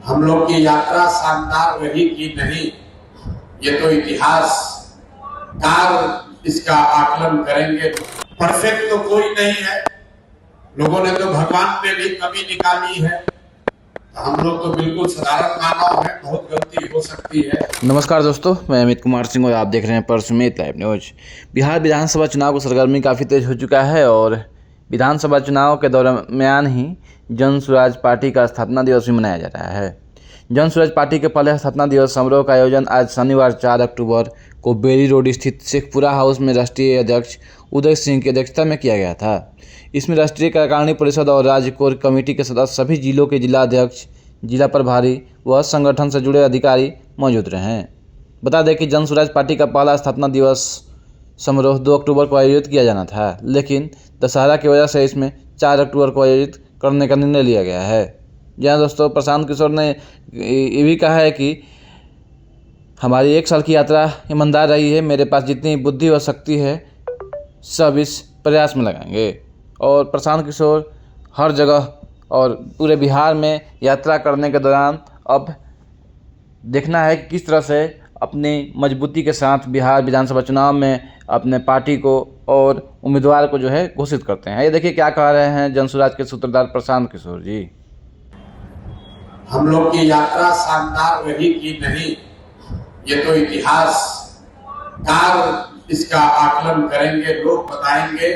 हम लोग की यात्रा शानदार रही कि नहीं, ये तो इतिहासकार इसका आकलन करेंगे। परफेक्ट तो कोई नहीं है, लोगों ने तो भगवान पे भी कमी निकाली है। हम लोग तो बिल्कुल साधारण मानव हैं, बहुत गलती हो सकती है। नमस्कार दोस्तों, मैं अमित कुमार सिंह और आप देख रहे हैं परसुमेत लाइव न्यूज। बिहार विधानसभा चुनाव को सरगर्मी काफ़ी तेज हो चुका है और विधानसभा चुनाव के दरमियान ही जन स्वराज पार्टी का स्थापना दिवस भी मनाया जा रहा है। जन स्वराज पार्टी के पहले स्थापना दिवस समारोह का आयोजन आज शनिवार 4 अक्टूबर को बेरी रोड स्थित शेखपुरा हाउस में राष्ट्रीय अध्यक्ष उदय सिंह की अध्यक्षता में किया गया था। इसमें राष्ट्रीय कार्यकारिणी परिषद और राज्य कोर कमेटी के सदस्य, सभी जिलों के जिलाध्यक्ष, जिला प्रभारी व संगठन से जुड़े अधिकारी मौजूद रहे। बता दें कि जन स्वराज पार्टी का पहला स्थापना दिवस समारोह 2 अक्टूबर को आयोजित किया जाना था, लेकिन दशहरा की वजह से इसमें 4 अक्टूबर को आयोजित करने का निर्णय लिया गया है। जी हाँ दोस्तों, प्रशांत किशोर ने ये भी कहा है कि हमारी 1 साल की यात्रा ईमानदार रही है, मेरे पास जितनी बुद्धि व शक्ति है सब इस प्रयास में लगाएंगे। और प्रशांत किशोर हर जगह और पूरे बिहार में यात्रा करने के दौरान अब देखना है कि किस तरह से अपनी मजबूती के साथ बिहार विधानसभा चुनाव में अपने पार्टी को और उम्मीदवार को जो है घोषित करते हैं। ये देखिए क्या कह रहे हैं जन स्वराज के सूत्रधार प्रशांत किशोर जी। हम लोग की यात्रा शानदार रही कि नहीं, ये तो इतिहासकार इसका आकलन करेंगे, लोग बताएंगे।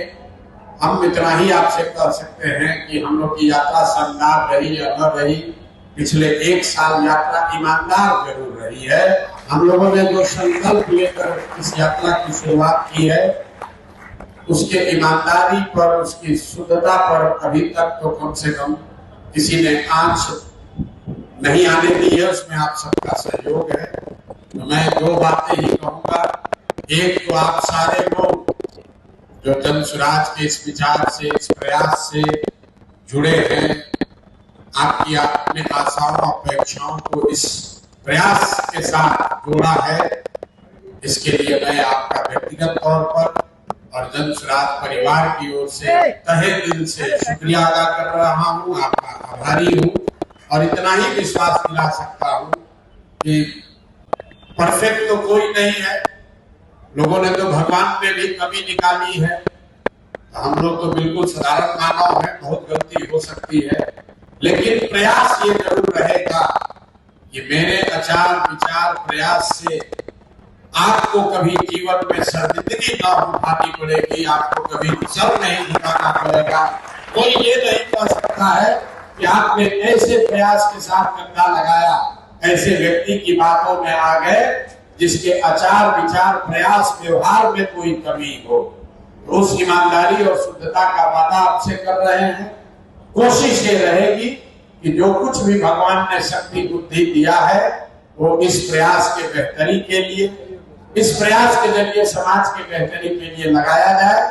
हम इतना ही आपसे कह सकते हैं कि हम लोग की यात्रा शानदार रही या न रही, पिछले 1 साल यात्रा ईमानदार जरूर रही है। हम लोगों ने जो संकल्प लेकर इस यात्रा की शुरुआत की है, उसके ईमानदारी पर, उसकी शुद्धता पर अभी तक तो कम से कम किसी ने आंच नहीं आने दी है। उसमें आप सबका सहयोग है। तो मैं 2 बातें ही कहूंगा। एक तो आप सारे लोग जो जन स्वराज के इस विचार से, इस प्रयास से जुड़े हैं, आपकी अपने आशाओं अपेक्षाओं को इस प्रयास के साथ जोड़ा है, इसके लिए मैं आपका व्यक्तिगत तौर पर और जन स्वराज परिवार की ओर से तहे दिल से शुक्रिया अदा कर रहा हूँ, आपका आभारी हूँ। और इतना ही विश्वास दिला सकता हूँ कि परफेक्ट तो कोई नहीं है, लोगों ने तो भगवान पे भी कमी निकाली है। हम लोग तो बिल्कुल साधारण मानव हैं, बहुत गलती हो सकती है, लेकिन प्रयास ये जरूर रहेगा कि मेरे आचार विचार प्रयास से आपको कभी जीवन में शर्मिंदगी ना उठानी पड़ेगी, आपको कभी सर नहीं झुकाना पड़ेगा। कोई ये नहीं कह सकता है कि आपने ऐसे प्रयास के साथ कंधा लगाया, ऐसे व्यक्ति की बातों में आ गए जिसके आचार विचार प्रयास व्यवहार में कोई कमी हो। तो उस ईमानदारी और शुद्धता का वादा आपसे कर रहे हैं। कोशिश ये रहेगी कि जो कुछ भी भगवान ने शक्ति बुद्धि दिया है वो इस प्रयास के बेहतरी के लिए, इस प्रयास के जरिए समाज के बेहतरी के लिए लगाया जाए।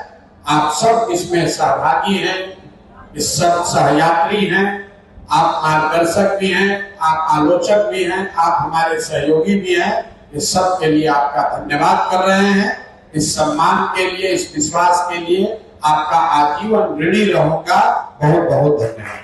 आप सब इसमें सहभागी हैं, इस सब सहयात्री हैं, आप मार्गदर्शक भी हैं, आप आलोचक भी हैं, आप हमारे सहयोगी भी हैं। इस सब के लिए आपका धन्यवाद कर रहे हैं। इस सम्मान के लिए, इस विश्वास के लिए आपका आजीवन ऋणी रहूंगा। बहुत बहुत धन्यवाद।